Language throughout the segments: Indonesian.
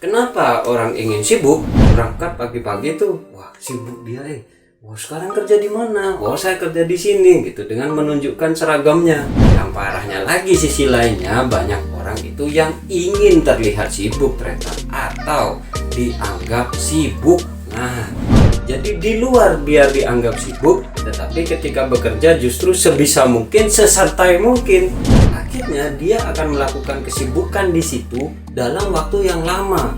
Kenapa orang ingin sibuk? Berangkat pagi-pagi tuh, wah sibuk dia Wah sekarang kerja di mana? Wah saya kerja di sini gitu dengan menunjukkan seragamnya. Yang parahnya lagi sisi lainnya banyak orang itu yang ingin terlihat sibuk ternyata atau dianggap sibuk. Nah, jadi di luar biar dianggap sibuk, tetapi ketika bekerja justru sebisa mungkin, sesantai mungkin. Akhirnya dia akan melakukan kesibukan di situ dalam waktu yang lama.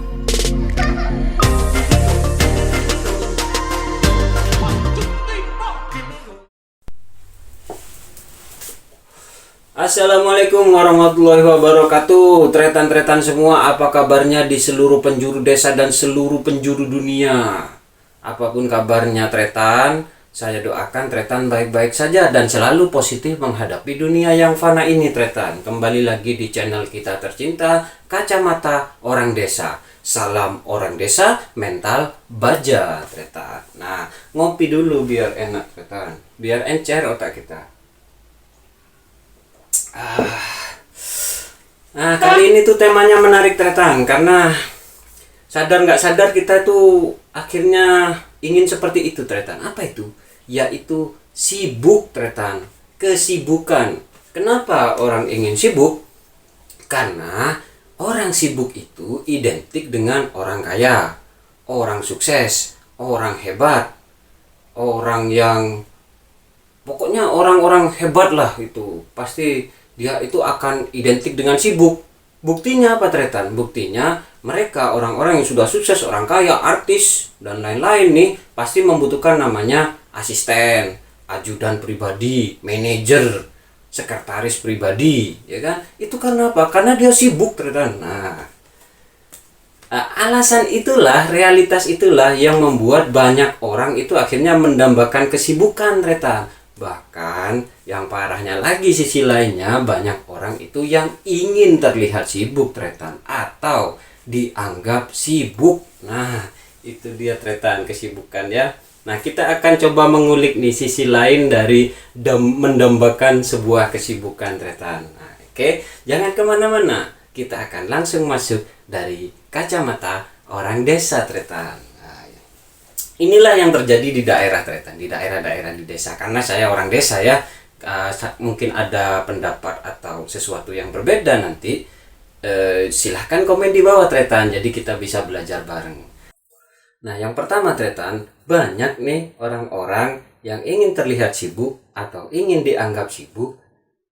Assalamualaikum warahmatullahi wabarakatuh. Tretan-tretan semua, apa kabarnya di seluruh penjuru desa dan seluruh penjuru dunia? Apapun kabarnya tretan, saya doakan tretan baik-baik saja dan selalu positif menghadapi dunia yang fana ini tretan. Kembali lagi di channel kita tercinta, Kacamata Orang Desa. Salam orang desa, mental baja tretan. Nah, ngopi dulu biar enak tretan, biar encer otak kita. Nah, kali ini tuh temanya menarik tretan, karena sadar nggak sadar kita tuh akhirnya ingin seperti itu tretan. Apa itu? Yaitu sibuk tretan, kesibukan. Kenapa orang ingin sibuk? Karena orang sibuk itu identik dengan orang kaya, orang sukses, orang hebat, orang yang pokoknya orang-orang hebat lah itu. Pasti dia itu akan identik dengan sibuk. Buktinya apa tretan? Buktinya mereka orang-orang yang sudah sukses, orang kaya, artis dan lain-lain nih pasti membutuhkan namanya asisten, ajudan pribadi, manajer, sekretaris pribadi, ya kan? Itu karena apa? Karena dia sibuk tretan. Nah, alasan itulah, realitas itulah yang membuat banyak orang itu akhirnya mendambakan kesibukan tretan. Bahkan yang parahnya lagi sisi lainnya banyak orang itu yang ingin terlihat sibuk tretan atau dianggap sibuk. Nah, itu dia tretan, kesibukan ya. Nah, kita akan coba mengulik nih sisi lain dari mendambakan sebuah kesibukan tretan. Nah, oke, jangan kemana-mana, kita akan langsung masuk dari Kacamata Orang Desa tretan. Inilah yang terjadi di daerah tretan, di daerah-daerah di desa. Karena saya orang desa ya, mungkin ada pendapat atau sesuatu yang berbeda nanti, silahkan komen di bawah tretan, jadi kita bisa belajar bareng. Nah, yang pertama tretan, banyak nih orang-orang yang ingin terlihat sibuk atau ingin dianggap sibuk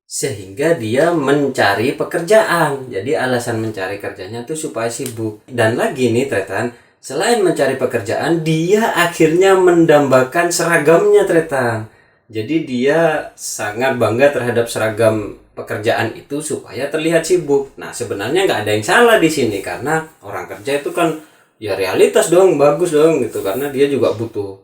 sehingga dia mencari pekerjaan. Jadi alasan mencari kerjanya tuh supaya sibuk. Dan lagi nih tretan, selain mencari pekerjaan, dia akhirnya mendambakan seragamnya tretan. Jadi dia sangat bangga terhadap seragam pekerjaan itu supaya terlihat sibuk. Nah, sebenarnya nggak ada yang salah di sini karena orang kerja itu kan ya realitas dong, bagus dong gitu, karena dia juga butuh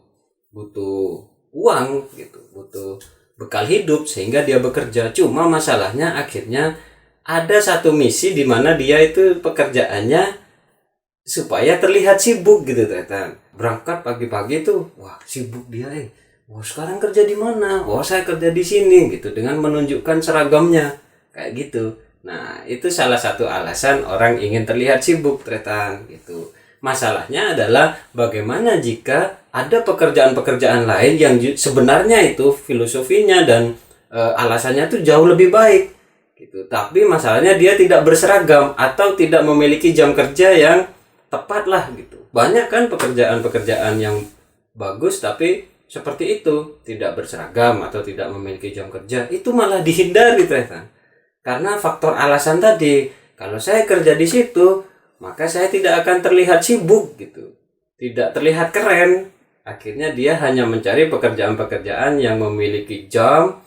uang gitu, butuh bekal hidup sehingga dia bekerja. Cuma masalahnya akhirnya ada satu misi di mana dia itu pekerjaannya supaya terlihat sibuk gitu tretan. Berangkat pagi-pagi tuh, wah sibuk dia Wah sekarang kerja di mana? Wah saya kerja di sini gitu dengan menunjukkan seragamnya kayak gitu. Nah, itu salah satu alasan orang ingin terlihat sibuk tretan gitu. Masalahnya adalah bagaimana jika ada pekerjaan-pekerjaan lain yang sebenarnya itu filosofinya dan alasannya tuh jauh lebih baik gitu. Tapi masalahnya dia tidak berseragam atau tidak memiliki jam kerja yang tepat lah gitu. Banyak kan pekerjaan-pekerjaan yang bagus tapi seperti itu, tidak berseragam atau tidak memiliki jam kerja, itu malah dihindari ternyata. Karena faktor alasan tadi, kalau saya kerja di situ, maka saya tidak akan terlihat sibuk gitu. Tidak terlihat keren. Akhirnya dia hanya mencari pekerjaan-pekerjaan yang memiliki jam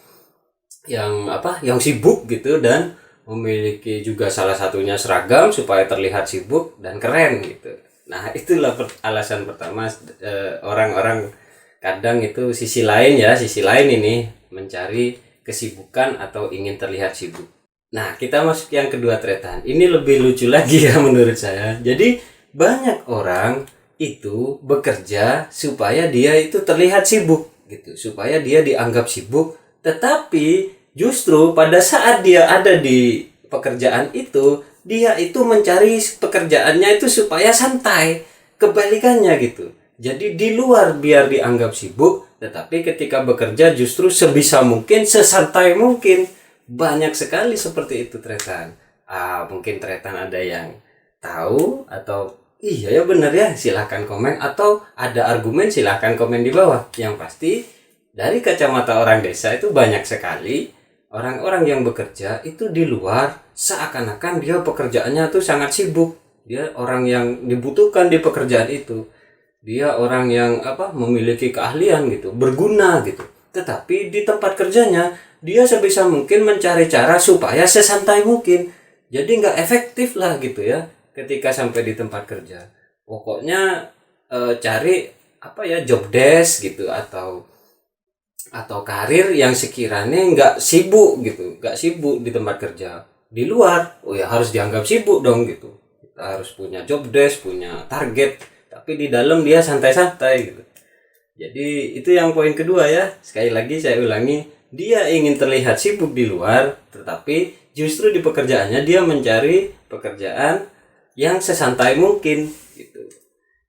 yang sibuk gitu dan memiliki juga salah satunya seragam supaya terlihat sibuk dan keren gitu. Nah, itulah alasan pertama orang-orang kadang itu sisi lain ini mencari kesibukan atau ingin terlihat sibuk. Nah, kita masuk yang kedua tretan. Ini lebih lucu lagi ya menurut saya. Jadi banyak orang itu bekerja supaya dia itu terlihat sibuk gitu, supaya dia dianggap sibuk, tetapi justru pada saat dia ada di pekerjaan itu, dia itu mencari pekerjaannya itu supaya santai. Kebalikannya gitu. Jadi di luar biar dianggap sibuk, tetapi ketika bekerja justru sebisa mungkin, sesantai mungkin. Banyak sekali seperti itu Tretan. Mungkin Tretan ada yang tahu atau iya ya benar ya, silahkan komen, atau ada argumen silahkan komen di bawah. Yang pasti dari kacamata orang desa itu banyak sekali orang-orang yang bekerja itu di luar seakan-akan dia pekerjaannya tuh sangat sibuk. Dia orang yang dibutuhkan di pekerjaan itu. Dia orang yang memiliki keahlian gitu, berguna gitu. Tetapi di tempat kerjanya dia sebisa mungkin mencari cara supaya sesantai mungkin. Jadi nggak efektif lah gitu ya ketika sampai di tempat kerja. Pokoknya cari job desk gitu atau karir yang sekiranya nggak sibuk gitu, nggak sibuk di tempat kerja. Di luar, ya harus dianggap sibuk dong gitu. Kita harus punya job desk, punya target, tapi di dalam dia santai-santai gitu. Jadi itu yang poin kedua ya. Sekali lagi saya ulangi, dia ingin terlihat sibuk di luar, tetapi justru di pekerjaannya dia mencari pekerjaan yang sesantai mungkin gitu.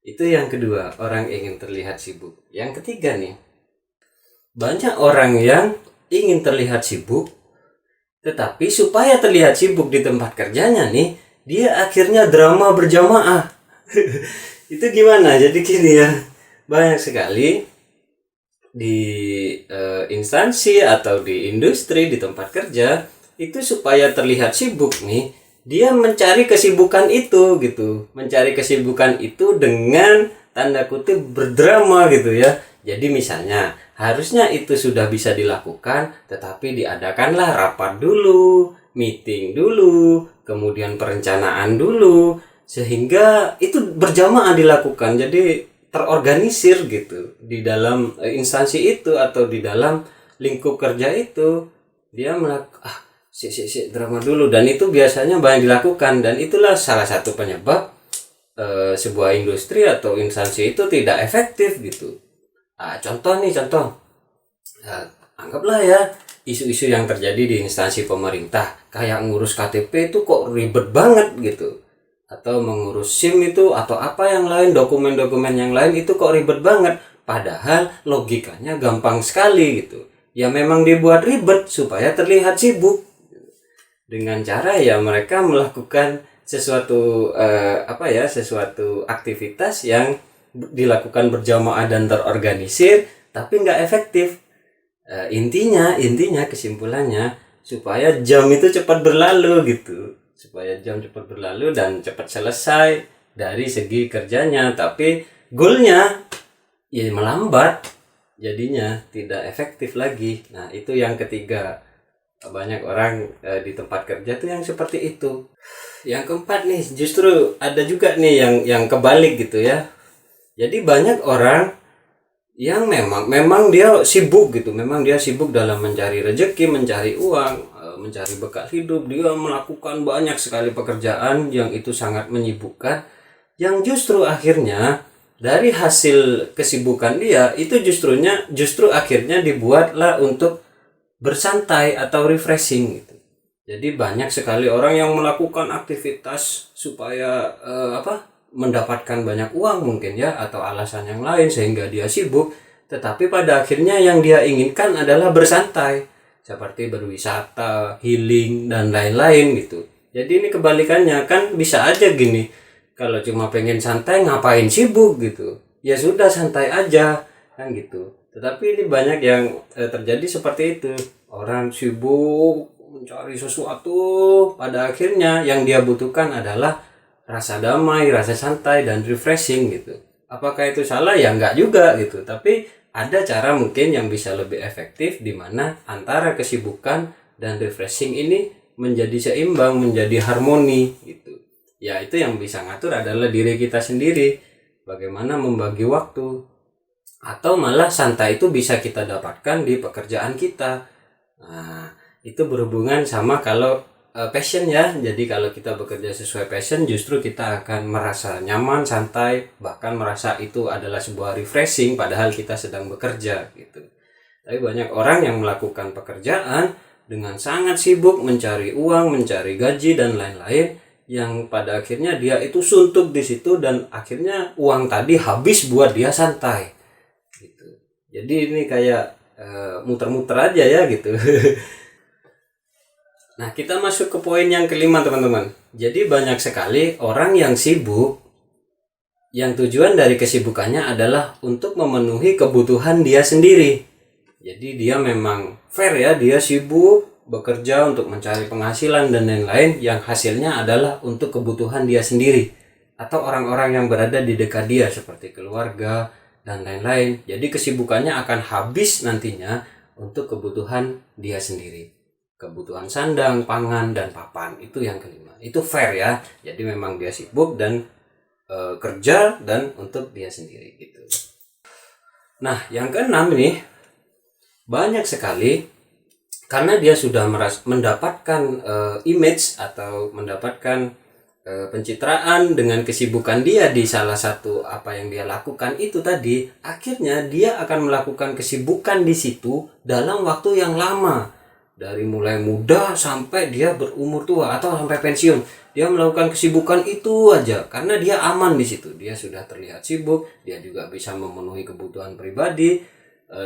Itu yang kedua, orang ingin terlihat sibuk. Yang ketiga nih, banyak orang yang ingin terlihat sibuk, tetapi supaya terlihat sibuk di tempat kerjanya nih, dia akhirnya drama berjamaah. Itu gimana? Jadi gini ya, banyak sekali di instansi atau di industri, di tempat kerja, itu supaya terlihat sibuk nih, dia mencari kesibukan itu gitu. Mencari kesibukan itu dengan tanda kutip berdrama gitu ya. Jadi misalnya harusnya itu sudah bisa dilakukan, tetapi diadakanlah rapat dulu, meeting dulu, kemudian perencanaan dulu, sehingga itu berjamaah dilakukan. Jadi terorganisir gitu di dalam instansi itu atau di dalam lingkup kerja itu. Dia melakukan drama dulu, dan itu biasanya banyak dilakukan, dan itulah salah satu penyebab sebuah industri atau instansi itu tidak efektif gitu. Contoh, anggaplah ya isu-isu yang terjadi di instansi pemerintah, kayak ngurus KTP itu kok ribet banget gitu, atau mengurus SIM itu atau apa yang lain, dokumen-dokumen yang lain itu kok ribet banget, padahal logikanya gampang sekali gitu. Ya memang dibuat ribet supaya terlihat sibuk, dengan cara ya mereka melakukan sesuatu sesuatu aktivitas yang dilakukan berjamaah dan terorganisir tapi nggak efektif. Intinya kesimpulannya supaya jam itu cepat berlalu gitu, supaya jam cepat berlalu dan cepat selesai dari segi kerjanya, tapi goalnya ya melambat, jadinya tidak efektif lagi. Nah itu yang ketiga, banyak orang di tempat kerja tuh yang seperti itu. Yang keempat nih, justru ada juga nih yang kebalik gitu ya. Jadi banyak orang yang memang dia sibuk gitu, memang dia sibuk dalam mencari rezeki, mencari uang, mencari bekal hidup. Dia melakukan banyak sekali pekerjaan yang itu sangat menyibukkan, yang justru akhirnya dari hasil kesibukan dia itu justru akhirnya dibuatlah untuk bersantai atau refreshing gitu. Jadi banyak sekali orang yang melakukan aktivitas supaya mendapatkan banyak uang mungkin ya, atau alasan yang lain sehingga dia sibuk, tetapi pada akhirnya yang dia inginkan adalah bersantai, seperti berwisata, healing dan lain-lain gitu. Jadi ini kebalikannya, kan bisa aja gini, kalau cuma pengen santai ngapain sibuk gitu, ya sudah santai aja kan gitu. Tetapi ini banyak yang terjadi seperti itu, orang sibuk mencari sesuatu, pada akhirnya yang dia butuhkan adalah rasa damai, rasa santai dan refreshing gitu. Apakah itu salah? Ya enggak juga gitu. Tapi ada cara mungkin yang bisa lebih efektif, di mana antara kesibukan dan refreshing ini menjadi seimbang, menjadi harmoni gitu. Ya itu yang bisa ngatur adalah diri kita sendiri. Bagaimana membagi waktu, atau malah santai itu bisa kita dapatkan di pekerjaan kita. Nah, itu berhubungan sama kalau passion ya. Jadi kalau kita bekerja sesuai passion, justru kita akan merasa nyaman, santai, bahkan merasa itu adalah sebuah refreshing padahal kita sedang bekerja gitu. Tapi banyak orang yang melakukan pekerjaan dengan sangat sibuk mencari uang, mencari gaji dan lain-lain, yang pada akhirnya dia itu suntuk di situ dan akhirnya uang tadi habis buat dia santai gitu. Jadi ini kayak muter-muter aja ya gitu. Nah, kita masuk ke poin yang kelima, teman-teman. Jadi banyak sekali orang yang sibuk yang tujuan dari kesibukannya adalah untuk memenuhi kebutuhan dia sendiri. Jadi dia memang fair ya, dia sibuk bekerja untuk mencari penghasilan dan lain-lain yang hasilnya adalah untuk kebutuhan dia sendiri atau orang-orang yang berada di dekat dia seperti keluarga dan lain-lain. Jadi kesibukannya akan habis nantinya untuk kebutuhan dia sendiri. Kebutuhan sandang, pangan, dan papan, itu yang kelima. Itu fair ya. Jadi memang dia sibuk dan kerja dan untuk dia sendiri gitu. Nah, yang keenam nih, banyak sekali karena dia sudah mendapatkan image atau mendapatkan pencitraan dengan kesibukan dia di salah satu apa yang dia lakukan itu tadi, akhirnya dia akan melakukan kesibukan di situ dalam waktu yang lama. Dari mulai muda sampai dia berumur tua atau sampai pensiun, dia melakukan kesibukan itu aja karena dia aman di situ. Dia sudah terlihat sibuk, dia juga bisa memenuhi kebutuhan pribadi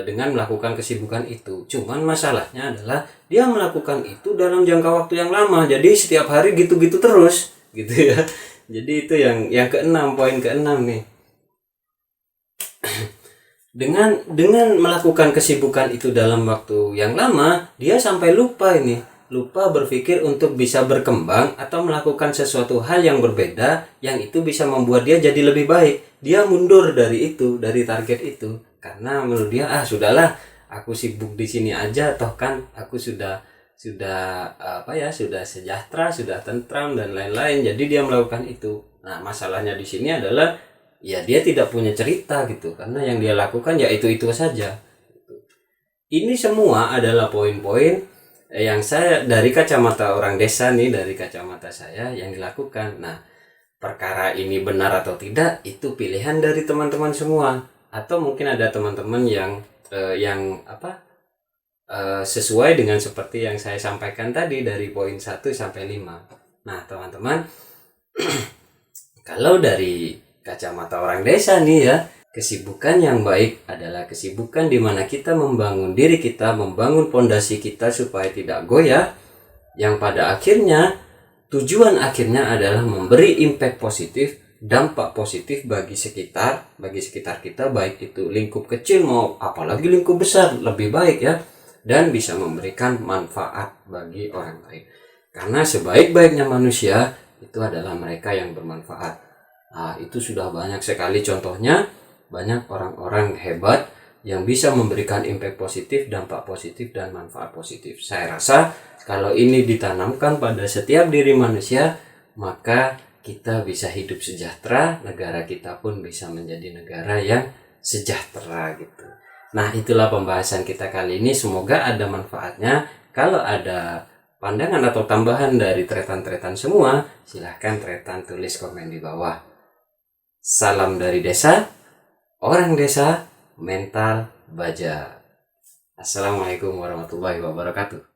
dengan melakukan kesibukan itu. Cuman masalahnya adalah dia melakukan itu dalam jangka waktu yang lama. Jadi setiap hari gitu-gitu terus, gitu ya. Jadi itu yang keenam, poin keenam nih. Dengan melakukan kesibukan itu dalam waktu yang lama, dia sampai lupa berpikir untuk bisa berkembang atau melakukan sesuatu hal yang berbeda yang itu bisa membuat dia jadi lebih baik. Dia mundur dari target itu karena menurut dia sudahlah, aku sibuk di sini aja, toh kan aku sudah sejahtera, sudah tentram dan lain-lain. Jadi dia melakukan itu. Nah, masalahnya di sini adalah ya dia tidak punya cerita gitu, karena yang dia lakukan ya itu saja. Ini semua adalah poin-poin yang saya dari kacamata orang desa nih, dari kacamata saya yang dilakukan. Nah, perkara ini benar atau tidak itu pilihan dari teman-teman semua, atau mungkin ada teman-teman yang sesuai dengan seperti yang saya sampaikan tadi dari poin 1 sampai 5. Nah, teman-teman, kalau dari kacamata orang desa nih ya, kesibukan yang baik adalah kesibukan di mana kita membangun diri kita, membangun pondasi kita supaya tidak goyah, yang pada akhirnya tujuan akhirnya adalah memberi impact positif, dampak positif bagi sekitar kita, baik itu lingkup kecil mau apalagi lingkup besar, lebih baik ya, dan bisa memberikan manfaat bagi orang lain. Karena sebaik-baiknya manusia itu adalah mereka yang bermanfaat. Nah, itu sudah banyak sekali contohnya, banyak orang-orang hebat yang bisa memberikan impact positif, dampak positif, dan manfaat positif. Saya rasa kalau ini ditanamkan pada setiap diri manusia, maka kita bisa hidup sejahtera, negara kita pun bisa menjadi negara yang sejahtera gitu. Nah, itulah pembahasan kita kali ini, semoga ada manfaatnya. Kalau ada pandangan atau tambahan dari Tretan-Tretan semua, silahkan Tretan tulis komen di bawah. Salam dari desa, orang desa, mental baja. Assalamualaikum warahmatullahi wabarakatuh.